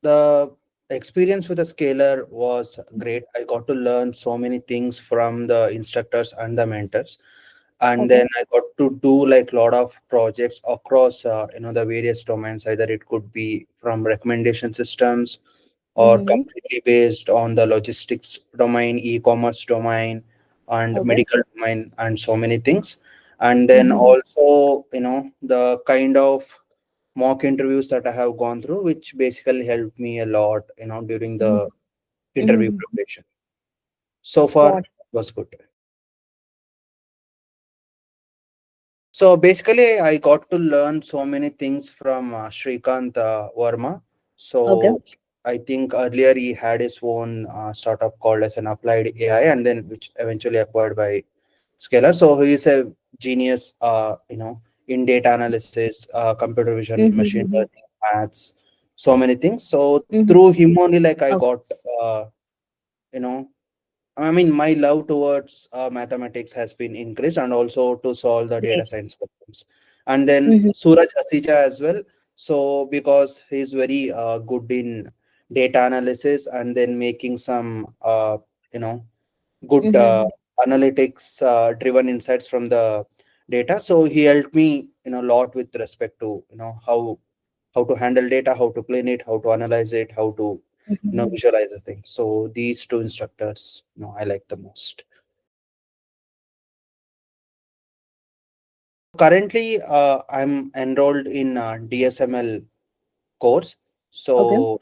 The experience with the scaler was great. I got to learn so many things from the instructors and the mentors, and Okay. then I got to do like a lot of projects across the various domains. Either it could be from recommendation systems or Mm-hmm. completely based on the logistics domain, e-commerce domain, and Okay. medical domain, and so many things. And then Mm-hmm. also, the kind of mock interviews that I have gone through, which basically helped me a lot, during the interview Mm-hmm. preparation. So far, Got. it was good. So basically, I got to learn so many things from Shrikant Verma. Okay. So I think earlier he had his own startup called as an applied AI, and then which eventually acquired by Scalar. So he is a genius, in data analysis, computer vision, machine Mm-hmm. learning, maths, so many things. So Mm-hmm. through him only, like I Okay. got, uh, you know, I mean, my love towards mathematics has been increased, and also to solve the data Great. science problems. And then Mm-hmm. Suraj Asija as well. So because he's very good in data analysis, and then making some you know good Mm-hmm. analytics driven insights from the data. So he helped me a lot with respect to how to handle data, how to clean it, how to analyze it, how to Mm-hmm. visualize the thing. So these two instructors, I like the most. Currently, I'm enrolled in DSML course. Okay. So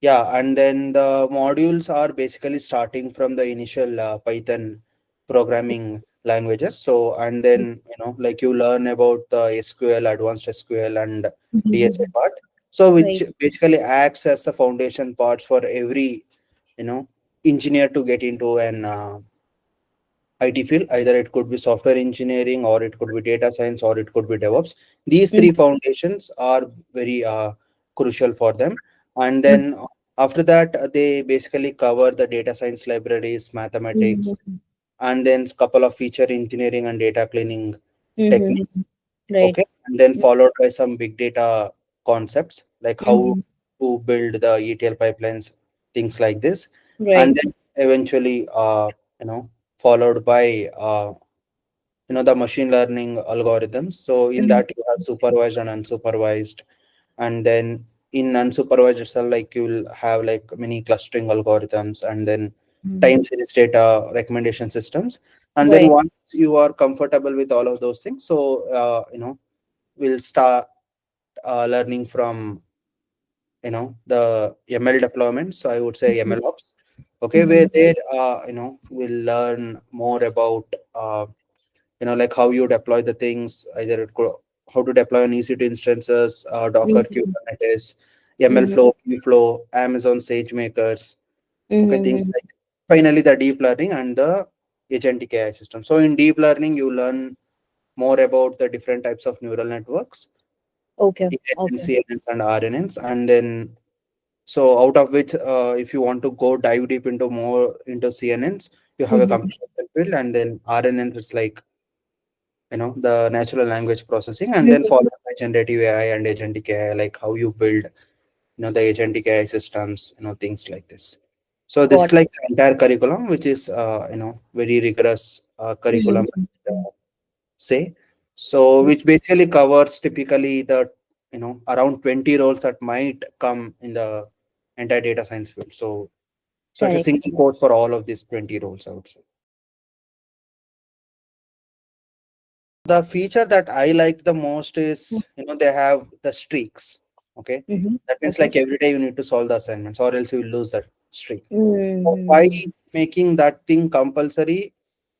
yeah, and then the modules are basically starting from the initial Python programming languages. So, and then, like you learn about the SQL, advanced SQL, and DSA Mm-hmm. part. So, which Right. basically acts as the foundation parts for every, you know, engineer to get into an IT field. Either it could be software engineering, or it could be data science, or it could be DevOps. These three foundations are very crucial for them. And then after that, they basically cover the data science libraries, mathematics, Mm-hmm. and then couple of feature engineering and data cleaning techniques. Mm-hmm. Right. Okay, and then followed by some big data concepts like how Mm-hmm. to build the ETL pipelines, things like this, Right. and then eventually, followed by the machine learning algorithms. So in Mm-hmm. that you have supervised and unsupervised, and then in unsupervised itself, like you'll have like many clustering algorithms, and then time series data recommendation systems. And then Right. once you are comfortable with all of those things, so we'll start learning from the ML deployment. So I would say ML ops. Okay, where Mm-hmm. there we'll learn more about like how you deploy the things, either how to deploy on EC2 instances, Docker, Mm-hmm. Kubernetes, ML Mm-hmm. flow, Flow, Amazon SageMakers. Okay, things Mm-hmm. like finally the deep learning and the agentic AI system. So in deep learning, you learn more about the different types of neural networks, Okay. ANNs, Okay. CNNs, and RNNs, and then so out of which, if you want to go dive deep into more into CNNs, you have a Mm-hmm. computer field, and then RNNs is like the natural language processing, and then followed by generative AI and agentic AI, like how you build the agentic AI systems, things like this. So this is Got. like the entire curriculum, which is very rigorous curriculum, Mm-hmm. say. So which basically covers typically the around 20 roles that might come in the entire data science field. So it's a Correct. single course for all of these 20 roles, I would say. The feature that I like the most is they have the streaks. Okay, Mm-hmm. that means Okay. like every day you need to solve the assignments, or else you will lose that streak. So by Mm-hmm. making that thing compulsory,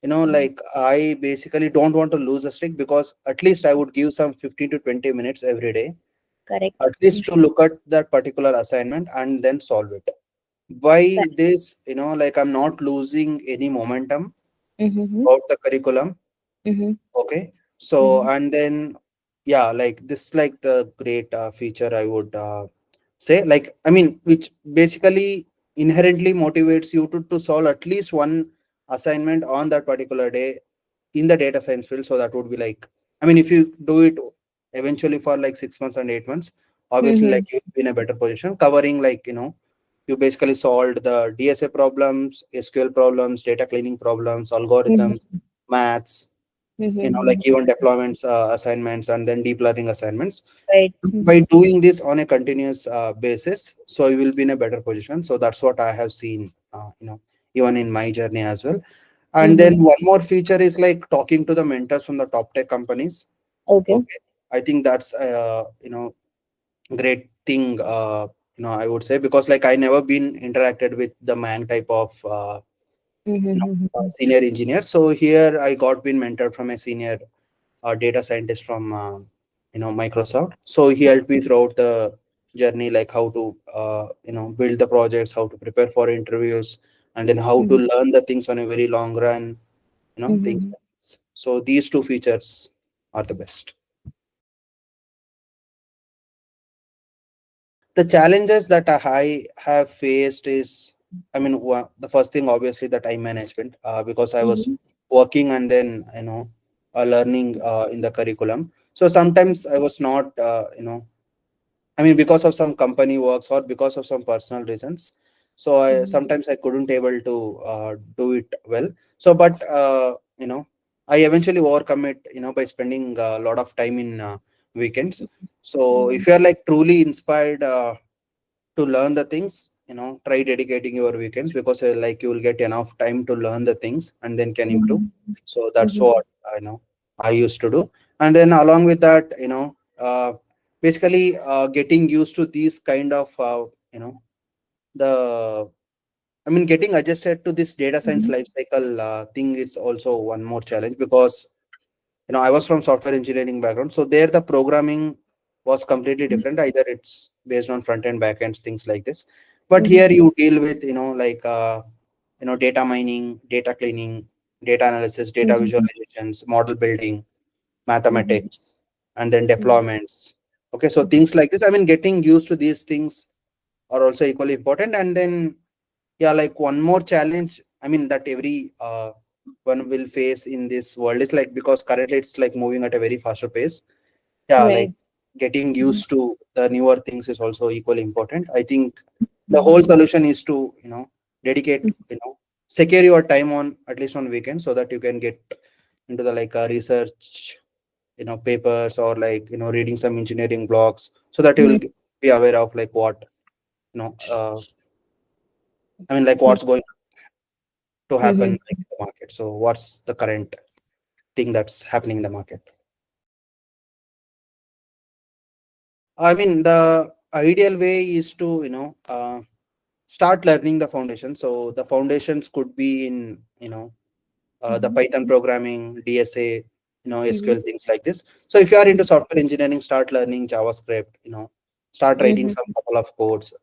like I basically don't want to lose a streak, because at least I would give some 15 to 20 minutes every day, Correct. at least to look at that particular assignment and then solve it. By Correct. this, like I'm not losing any momentum Mm-hmm. about the curriculum. Mm-hmm. Okay. So, Mm-hmm. and then, yeah, like this, like the great feature I would say, like, I mean, which basically inherently motivates you to solve at least one assignment on that particular day in the data science field. So that would be like, I mean, if you do it eventually for like 6 months and 8 months, obviously Mm-hmm. like you'll be in a better position covering like, you basically solved the DSA problems, SQL problems, data cleaning problems, algorithms, Mm-hmm. maths, like Mm-hmm. even deployments, assignments, and then deep learning assignments. Right. By doing this on a continuous basis, so you will be in a better position. So that's what I have seen, even in my journey as well. And Mm-hmm. then one more feature is like talking to the mentors from the top tech companies. Okay. Okay, I think that's great thing. I would say, because like I never been interacted with the man type of Mm-hmm. senior engineer. So here I got been mentored from a senior data scientist from Microsoft. So he helped me throughout the journey, like how to build the projects, how to prepare for interviews, and then how to Mm-hmm. learn the things on a very long run, things Mm-hmm. like this. So these two features are the best. The challenges that I have faced is, I mean, the first thing obviously the time management, because I was Mm-hmm. working and then learning in the curriculum. So sometimes I was not, I mean, because of some company works or because of some personal reasons. So I Mm-hmm. sometimes I couldn't able to do it well. So, but I eventually overcome it, by spending a lot of time in weekends. So Mm-hmm. if you are like truly inspired to learn the things, try dedicating your weekends, because like you will get enough time to learn the things and then can improve. So that's Mm-hmm. what I used to do. And then along with that, basically getting used to these kind of the I mean, getting adjusted to this data science Mm-hmm. life cycle thing is also one more challenge, because I was from software engineering background, so there the programming was completely different. Either it's based on front end, back ends, things like this. But Mm-hmm. here you deal with like data mining, data cleaning, data analysis, data Mm-hmm. visualizations, model building, Mm-hmm. mathematics, and then deployments. Okay, so things like this, I mean, getting used to these things are also equally important. And then, yeah, like one more challenge, I mean, that every one will face in this world is like, because currently it's like moving at a very faster pace. Yeah, like Right. getting Mm-hmm. used to the newer things is also equally important. I think the whole solution is to dedicate, secure your time on at least on weekends, so that you can get into the like research papers, or like reading some engineering blogs, so that you will Mm-hmm. be aware of like what you know uh, I mean, like what's going to happen Mm-hmm. like, in the market. So what's the current thing that's happening in the market? I mean, the ideal way is to start learning the foundation. So the foundations could be in the Mm-hmm. Python programming, DSA, Mm-hmm. SQL, things like this. So if you are into software engineering, start learning JavaScript, start writing Mm-hmm. some couple of codes.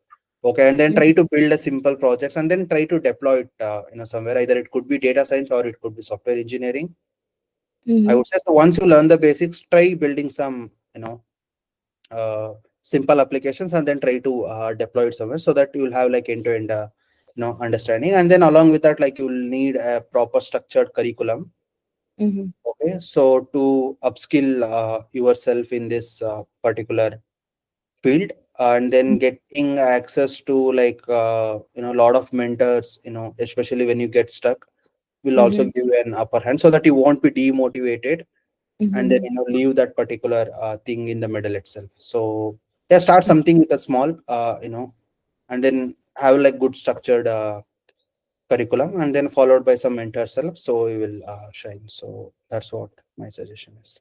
Okay, and then try to build a simple projects, and then try to deploy it, somewhere. Either it could be data science or it could be software engineering. I Mm-hmm. would say, so once you learn the basics, try building some, simple applications, and then try to deploy it somewhere, so that you'll have like end-to-end, understanding. And then along with that, like you'll need a proper structured curriculum. Mm-hmm. Okay, so to upskill yourself in this particular field, and then getting access to like a lot of mentors, especially when you get stuck, will also Mm-hmm. give you an upper hand, so that you won't be demotivated, and then Mm-hmm. leave that particular thing in the middle itself. So yeah, start something with a small, and then have like good structured curriculum, and then followed by some mentor self, so we will shine. So that's what my suggestion is.